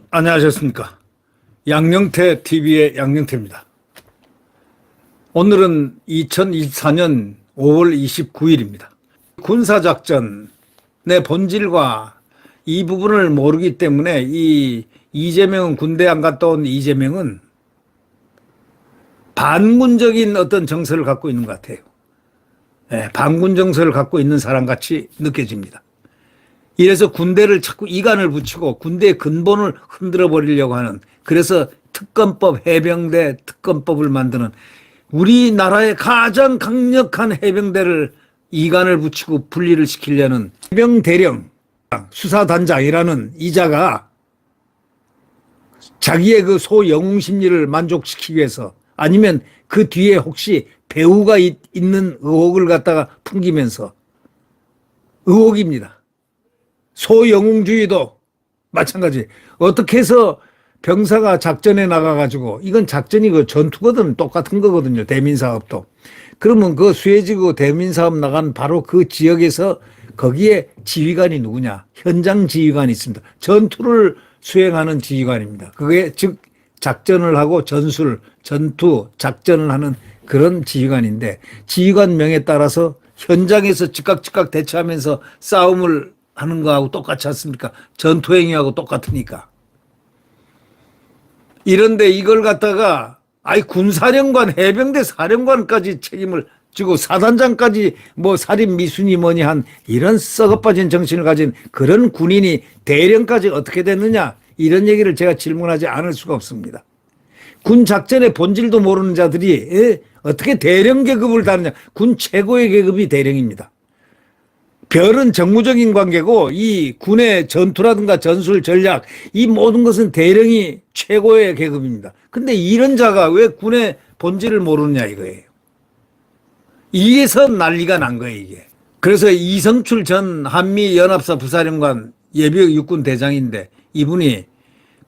안녕하셨습니까? 양영태 TV의 양영태입니다. 오늘은 2024년 5월 29일입니다. 군사작전의 본질과 이 부분을 모르기 때문에 이 이재명은, 군대 안 갔다 온 이재명은 반군적인 어떤 정서를 갖고 있는 것 같아요. 네, 반군 정서를 갖고 있는 사람 같이 느껴집니다. 이래서 군대를 자꾸 이간을 붙이고 군대의 근본을 흔들어 버리려고 하는, 그래서 특검법, 해병대 특검법을 만드는, 우리나라의 가장 강력한 해병대를 이간을 붙이고 분리를 시키려는 해병대령 수사단장이라는 이자가 자기의 그 소영웅 심리를 만족시키기 위해서, 아니면 그 뒤에 혹시 배우가 있는 의혹을 갖다가 풍기면서, 의혹입니다. 소영웅주의도 마찬가지. 어떻게 해서 병사가 작전에 나가가지고, 이건 작전이 그 전투거든, 똑같은 거거든요. 대민사업도. 그러면 그 수해지구 대민사업 나간 바로 그 지역에서 거기에 지휘관이 누구냐? 현장 지휘관이 있습니다. 전투를 수행하는 지휘관입니다. 그게 즉 작전을 하고 전술, 전투, 작전을 하는 그런 지휘관인데, 지휘관 명에 따라서 현장에서 즉각 대처하면서 싸움을 하는 거하고 똑같지 않습니까? 전투행위하고 똑같으니까. 이런데 이걸 갖다가 군사령관, 해병대 사령관까지 책임을 지고 사단장까지 뭐 살인 미순이 뭐니 한 이런 썩어빠진 정신을 가진 그런 군인이 대령까지 어떻게 됐느냐, 이런 얘기를 제가 질문하지 않을 수가 없습니다. 군 작전의 본질도 모르는 자들이 어떻게 대령 계급을 다느냐. 군 최고의 계급이 대령입니다. 별은 정무적인 관계고, 이 군의 전투라든가 전술 전략, 이 모든 것은 대령이 최고의 계급입니다. 근데 이런 자가 왜 군의 본질을 모르느냐 이거예요. 이에서 난리가 난 거예요, 이게. 그래서 이성출 전 한미연합사 부사령관 예비역 육군 대장인데, 이분이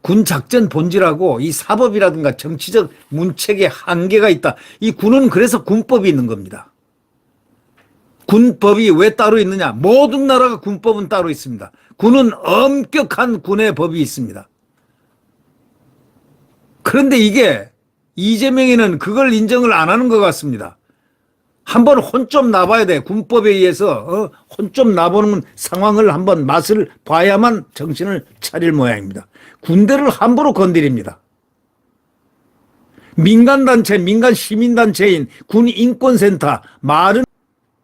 군 작전 본질하고 이 사법이라든가 정치적 문책에 한계가 있다. 이 군은 그래서 군법이 있는 겁니다. 군법이 왜 따로 있느냐? 모든 나라가 군법은 따로 있습니다. 군은 엄격한 군의 법이 있습니다. 그런데 이게 이재명이는 그걸 인정을 안 하는 것 같습니다. 한번 혼 좀 나봐야 돼. 군법에 의해서 혼 좀 나보는 상황을 한번 맛을 봐야만 정신을 차릴 모양입니다. 군대를 함부로 건드립니다. 민간단체, 민간 시민단체인 군인권센터, 말은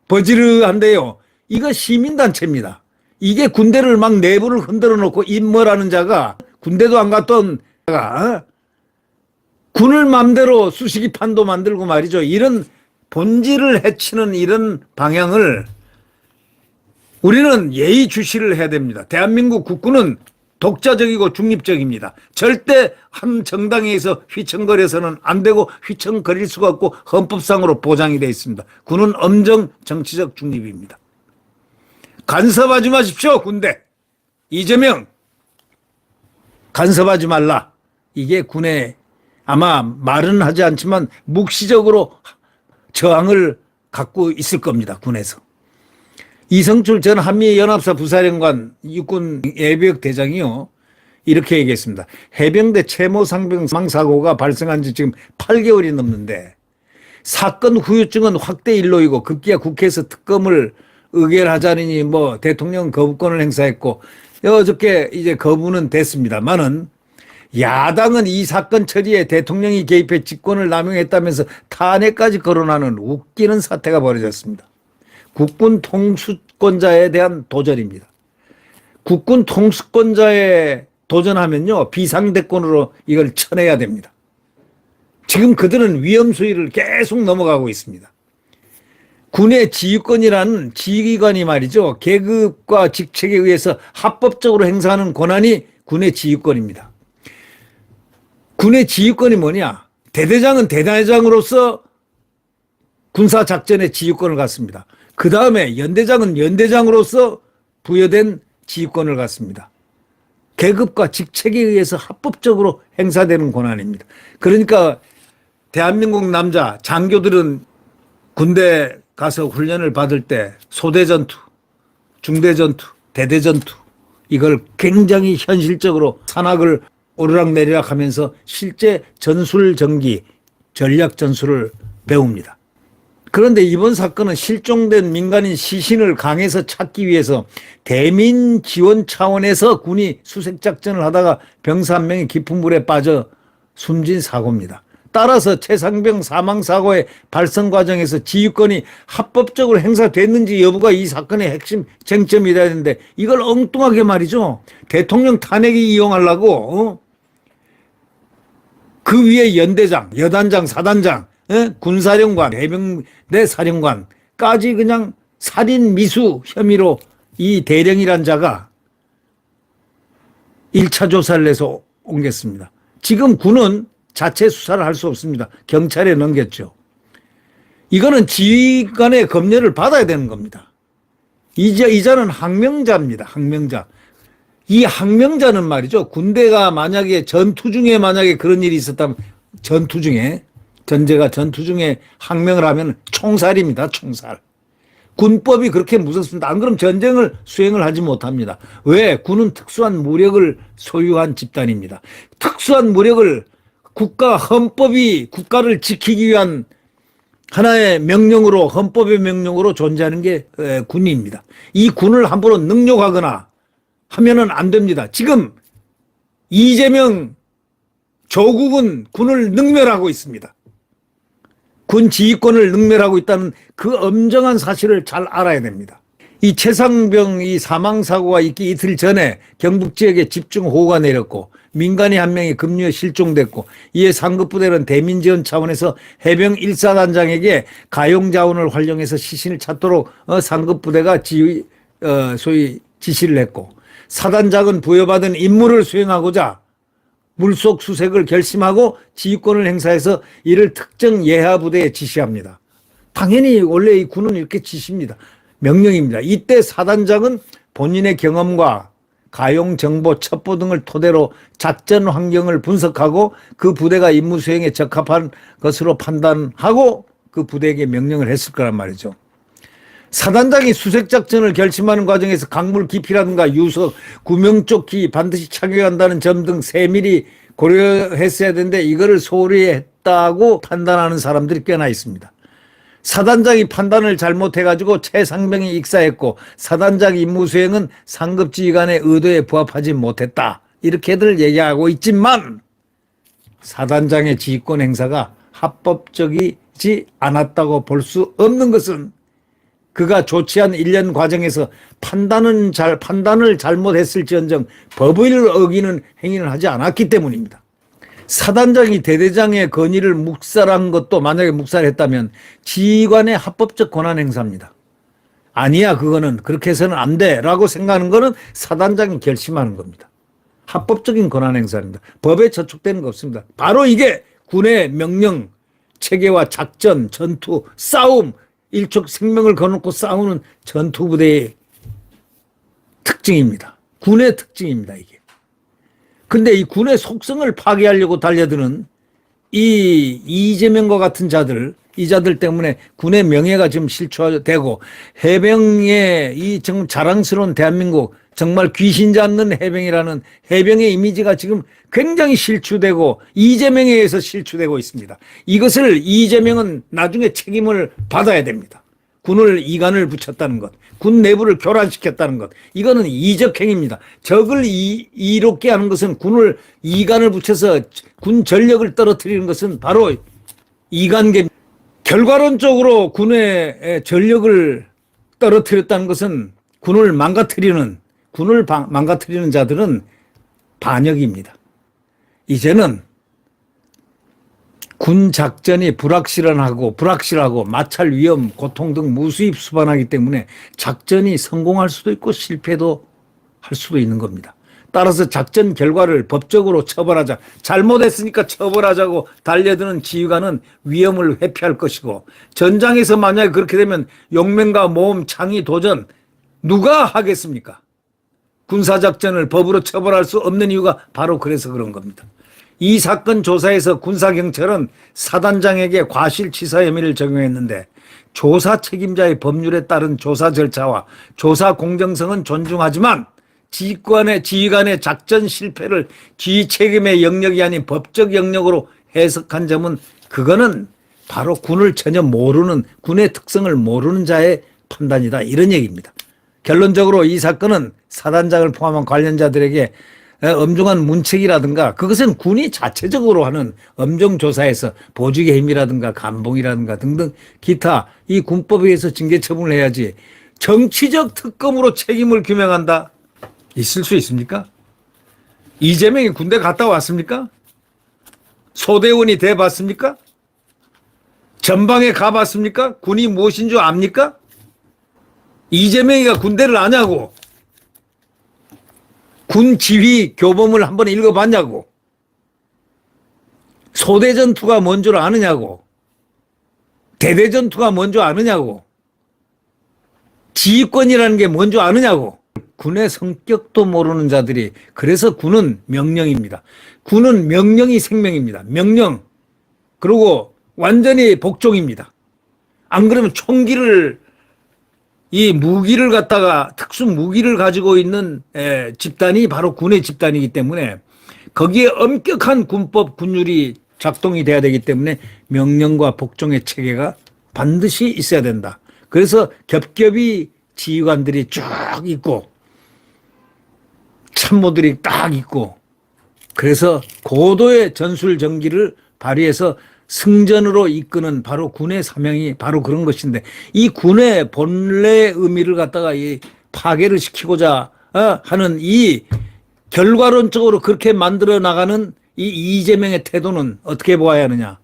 버지르한데요. 이거 시민단체입니다. 이게 군대를 막 내부를 흔들어 놓고 임머라는 자가, 군대도 안 갔던 자가 군을 맘대로 수시기판도 만들고 말이죠. 이런 본질을 해치는 이런 방향을 우리는 예의주시를 해야 됩니다. 대한민국 국군은 독자적이고 중립적입니다. 절대 한 정당에 의해서 휘청거려서는 안 되고 휘청거릴 수가 없고 헌법상으로 보장이 되어 있습니다. 군은 엄정 정치적 중립입니다. 간섭하지 마십시오, 군대. 이재명, 간섭하지 말라. 이게 군의, 아마 말은 하지 않지만 묵시적으로 저항을 갖고 있을 겁니다, 군에서. 이성출 전 한미연합사 부사령관 육군 예비역 대장이요, 이렇게 얘기했습니다. 해병대 채모 상병 사망사고가 발생한 지 지금 8개월이 넘는데 사건 후유증은 확대 일로이고, 급기야 국회에서 특검을 의결하자니 뭐 대통령 거부권을 행사했고, 어저께 이제 거부는 됐습니다만은, 야당은 이 사건 처리에 대통령이 개입해 직권을 남용했다면서 탄핵까지 거론하는 웃기는 사태가 벌어졌습니다. 국군 통수권자에 대한 도전입니다. 국군 통수권자에 도전하면요, 비상대권으로 이걸 쳐내야 됩니다. 지금 그들은 위험수위를 계속 넘어가고 있습니다. 군의 지휘권이라는 지휘관이 말이죠, 계급과 직책에 의해서 합법적으로 행사하는 권한이 군의 지휘권입니다. 군의 지휘권이 뭐냐? 대대장은 대대장으로서 군사작전의 지휘권을 갖습니다. 그 다음에 연대장은 연대장으로서 부여된 지휘권을 갖습니다. 계급과 직책에 의해서 합법적으로 행사되는 권한입니다. 그러니까 대한민국 남자 장교들은 군대 가서 훈련을 받을 때 소대전투, 중대전투, 대대전투 이걸 굉장히 현실적으로 산악을 오르락내리락 하면서 실제 전술 전기, 전략 전술을 배웁니다. 그런데 이번 사건은 실종된 민간인 시신을 강에서 찾기 위해서 대민 지원 차원에서 군이 수색작전을 하다가 병사 한 명이 깊은 물에 빠져 숨진 사고입니다. 따라서 최상병 사망사고의 발생 과정에서 지휘권이 합법적으로 행사됐는지 여부가 이 사건의 핵심 쟁점이 돼야 되는데 이걸 엉뚱하게 말이죠. 대통령 탄핵에 이용하려고 그 위에 연대장, 여단장, 사단장, 군사령관, 해병대 사령관까지 그냥 살인 미수 혐의로 이 대령이란 자가 1차 조사를 해서 옮겼습니다. 지금 군은 자체 수사를 할 수 없습니다. 경찰에 넘겼죠. 이거는 지휘관의 검열을 받아야 되는 겁니다. 이자는 항명자입니다. 항명자. 이 항명자는 말이죠. 군대가 만약에 전투 중에 만약에 그런 일이 있었다면 전제가 전투 중에 항명을 하면 총살입니다. 총살. 군법이 그렇게 무섭습니다. 안 그러면 전쟁을 수행을 하지 못합니다. 왜? 군은 특수한 무력을 소유한 집단입니다. 특수한 무력을 국가 헌법이 국가를 지키기 위한 하나의 명령으로 헌법의 명령으로 존재하는 게 군입니다. 이 군을 함부로 능욕하거나 하면은 안 됩니다. 지금 이재명 조국은 군을 능멸하고 있습니다. 군 지휘권을 능멸하고 있다는 그 엄정한 사실을 잘 알아야 됩니다. 이 최상병 이 사망사고가 있기 이틀 전에 경북 지역에 집중호우가 내렸고 민간인 한 명이 급류에 실종됐고 이에 상급부대는 대민지원 차원에서 해병 1사단장에게 가용자원을 활용해서 시신을 찾도록 상급부대가 소위 지시를 했고 사단장은 부여받은 임무를 수행하고자 물속 수색을 결심하고 지휘권을 행사해서 이를 특정 예하부대에 지시합니다. 당연히 원래 이 군은 이렇게 지시입니다. 명령입니다. 이때 사단장은 본인의 경험과 가용 정보, 첩보 등을 토대로 작전 환경을 분석하고 그 부대가 임무 수행에 적합한 것으로 판단하고 그 부대에게 명령을 했을 거란 말이죠. 사단장이 수색작전을 결심하는 과정에서 강물 깊이라든가 유석, 구명조끼 반드시 착용한다는 점 등 세밀히 고려했어야 되는데 이거를 소홀히 했다고 판단하는 사람들이 꽤나 있습니다. 사단장이 판단을 잘못해가지고 최상병이 익사했고 사단장 임무 수행은 상급 지휘관의 의도에 부합하지 못했다. 이렇게들 얘기하고 있지만 사단장의 지휘권 행사가 합법적이지 않았다고 볼 수 없는 것은 그가 조치한 1년 과정에서 판단을 잘못했을지언정 법을 어기는 행위를 하지 않았기 때문입니다. 사단장이 대대장의 건의를 묵살한 것도 만약에 묵살했다면 지휘관의 합법적 권한 행사입니다. 아니야 그거는 그렇게 해서는 안 돼 라고 생각하는 거는 사단장이 결심하는 겁니다. 합법적인 권한 행사입니다. 법에 저촉되는 거 없습니다. 바로 이게 군의 명령, 체계와 작전, 전투, 싸움, 일촉 생명을 거놓고 싸우는 전투부대의 특징입니다. 군의 특징입니다, 이게. 근데 이 군의 속성을 파괴하려고 달려드는 이 이재명과 같은 자들, 이 자들 때문에 군의 명예가 지금 실추되고 해병의 이 정말 자랑스러운 대한민국 정말 귀신 잡는 해병이라는 해병의 이미지가 지금 굉장히 실추되고 이재명에 의해서 실추되고 있습니다. 이것을 이재명은 나중에 책임을 받아야 됩니다. 군을 이간을 붙였다는 것, 군 내부를 교란시켰다는 것, 이거는 이적행위입니다. 적을 이롭게 하는 것은 군을 이간을 붙여서 군 전력을 떨어뜨리는 것은 바로 이간계입니다. 결과론적으로 군의 전력을 떨어뜨렸다는 것은 군을 망가뜨리는 자들은 반역입니다. 이제는 군 작전이 불확실하고 마찰 위험, 고통 등 무수히 수반하기 때문에 작전이 성공할 수도 있고 실패도 할 수도 있는 겁니다. 따라서 작전 결과를 법적으로 처벌하자, 잘못했으니까 처벌하자고 달려드는 지휘관은 위험을 회피할 것이고 전장에서 만약에 그렇게 되면 용맹과 모험, 창의, 도전 누가 하겠습니까? 군사작전을 법으로 처벌할 수 없는 이유가 바로 그래서 그런 겁니다. 이 사건 조사에서 군사경찰은 사단장에게 과실치사 혐의를 적용했는데 조사 책임자의 법률에 따른 조사 절차와 조사 공정성은 존중하지만 지휘관의 작전 실패를 지휘 책임의 영역이 아닌 법적 영역으로 해석한 점은 그거는 바로 군을 전혀 모르는, 군의 특성을 모르는 자의 판단이다, 이런 얘기입니다. 결론적으로 이 사건은 사단장을 포함한 관련자들에게 엄중한 문책이라든가 그것은 군이 자체적으로 하는 엄정조사에서 보직의 힘이라든가 감봉이라든가 등등 기타 이 군법에 의해서 징계처분을 해야지 정치적 특검으로 책임을 규명한다? 있을 수 있습니까? 이재명이 군대 갔다 왔습니까? 소대원이 돼봤습니까? 전방에 가봤습니까? 군이 무엇인 줄 압니까? 이재명이가 군대를 아냐고? 군 지휘 교범을 한번 읽어봤냐고? 소대 전투가 뭔 줄 아느냐고? 대대 전투가 뭔 줄 아느냐고? 지휘권이라는 게 뭔 줄 아느냐고? 군의 성격도 모르는 자들이, 그래서 군은 명령입니다. 군은 명령이 생명입니다. 명령. 그리고 완전히 복종입니다. 안 그러면 이 무기를 갖다가 특수 무기를 가지고 있는 집단이 바로 군의 집단이기 때문에 거기에 엄격한 군법 군율이 작동이 돼야 되기 때문에 명령과 복종의 체계가 반드시 있어야 된다. 그래서 겹겹이 지휘관들이 쭉 있고 참모들이 딱 있고, 그래서 고도의 전술 정기를 발휘해서 승전으로 이끄는 바로 군의 사명이 바로 그런 것인데, 이 군의 본래 의미를 갖다가 이 파괴를 시키고자 하는 이 결과론적으로 그렇게 만들어 나가는 이 이재명의 태도는 어떻게 보아야 하느냐?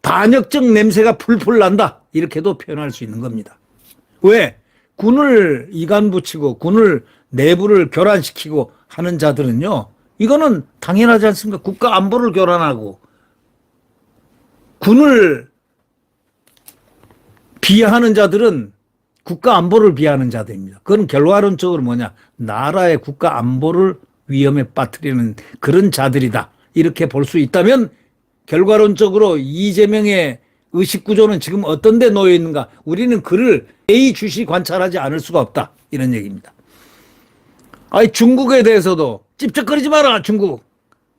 반역적 냄새가 풀풀 난다, 이렇게도 표현할 수 있는 겁니다. 왜? 군을 이간붙이고 군을 내부를 교란시키고 하는 자들은요, 이거는 당연하지 않습니까? 국가 안보를 교란하고 군을 비하하는 자들은 국가 안보를 비하하는 자들입니다. 그건 결과론적으로 뭐냐? 나라의 국가 안보를 위험에 빠뜨리는 그런 자들이다, 이렇게 볼 수 있다면 결과론적으로 이재명의 의식구조는 지금 어떤 데 놓여 있는가? 우리는 그를 예의주시 관찰하지 않을 수가 없다, 이런 얘기입니다. 아니, 중국에 대해서도 찝쩍거리지 마라, 중국.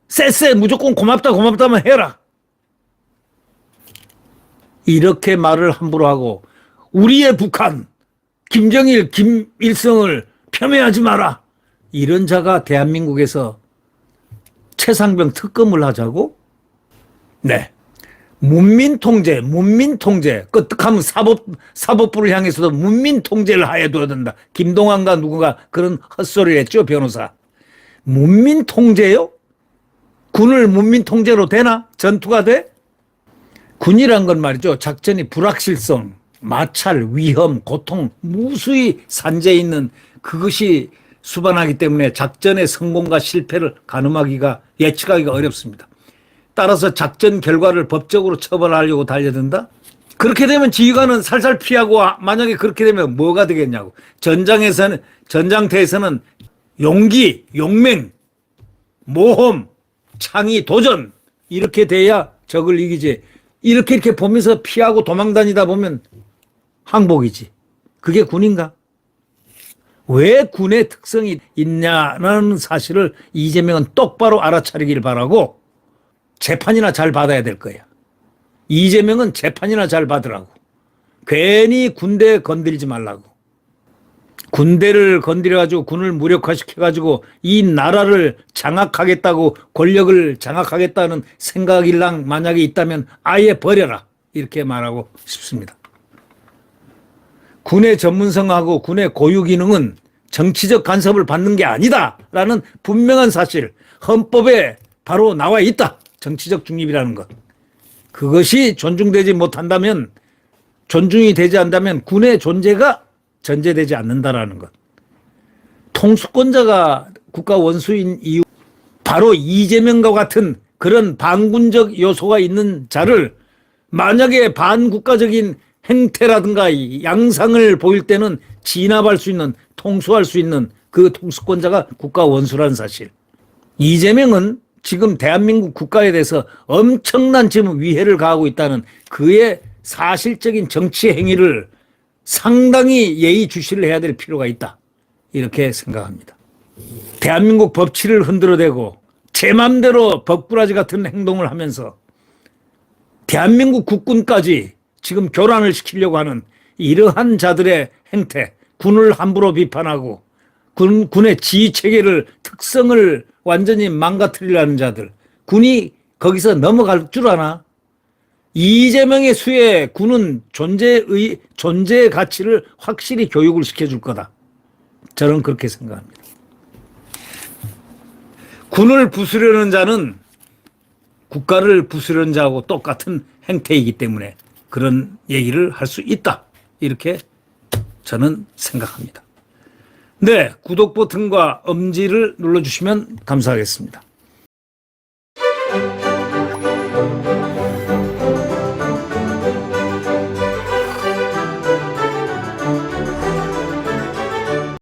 쎄쎄, 무조건 고맙다만 해라. 이렇게 말을 함부로 하고, 우리의 북한, 김정일, 김일성을 폄훼하지 마라, 이런 자가 대한민국에서 최상병 특검을 하자고? 네. 문민통제. 끄떡하면 사법부를 향해서도 문민통제를 하여둬야 된다. 김동완과 누군가 그런 헛소리를 했죠, 변호사. 문민통제요? 군을 문민통제로 되나? 전투가 돼? 군이란 건 말이죠, 작전이 불확실성, 마찰, 위험, 고통, 무수히 산재해 있는 그것이 수반하기 때문에 작전의 성공과 실패를 가늠하기가, 예측하기가 어렵습니다. 따라서 작전 결과를 법적으로 처벌하려고 달려든다? 그렇게 되면 지휘관은 살살 피하고, 만약에 그렇게 되면 뭐가 되겠냐고. 전장터에서는 용기, 용맹, 모험, 창의, 도전, 이렇게 돼야 적을 이기지. 이렇게 보면서 피하고 도망다니다 보면 항복이지. 그게 군인가? 왜 군의 특성이 있냐는 사실을 이재명은 똑바로 알아차리길 바라고, 재판이나 잘 받아야 될 거야. 이재명은 재판이나 잘 받으라고. 괜히 군대 건드리지 말라고. 군대를 건드려가지고 군을 무력화시켜가지고 이 나라를 장악하겠다고, 권력을 장악하겠다는 생각일랑 만약에 있다면 아예 버려라, 이렇게 말하고 싶습니다. 군의 전문성하고 군의 고유 기능은 정치적 간섭을 받는 게 아니다라는 분명한 사실, 헌법에 바로 나와 있다. 정치적 중립이라는 것. 그것이 존중되지 못한다면, 존중이 되지 않는다면 군의 존재가 전제되지 않는다라는 것. 통수권자가 국가 원수인 이유, 바로 이재명과 같은 그런 반군적 요소가 있는 자를 만약에 반국가적인 행태라든가 양상을 보일 때는 진압할 수 있는, 통수할 수 있는 그 통수권자가 국가 원수라는 사실. 이재명은 지금 대한민국 국가에 대해서 엄청난 지금 위해를 가하고 있다는 그의 사실적인 정치 행위를 상당히 예의주시를 해야 될 필요가 있다. 이렇게 생각합니다. 대한민국 법치를 흔들어대고 제 맘대로 법꾸라지 같은 행동을 하면서 대한민국 국군까지 지금 교란을 시키려고 하는 이러한 자들의 행태, 군을 함부로 비판하고 군의 지휘체계를 특성을 완전히 망가뜨리려는 자들, 군이 거기서 넘어갈 줄 아나? 이재명의 수에 군은 존재의 가치를 확실히 교육을 시켜줄 거다. 저는 그렇게 생각합니다. 군을 부수려는 자는 국가를 부수려는 자하고 똑같은 행태이기 때문에 그런 얘기를 할 수 있다. 이렇게 저는 생각합니다. 네, 구독 버튼과 엄지를 눌러주시면 감사하겠습니다.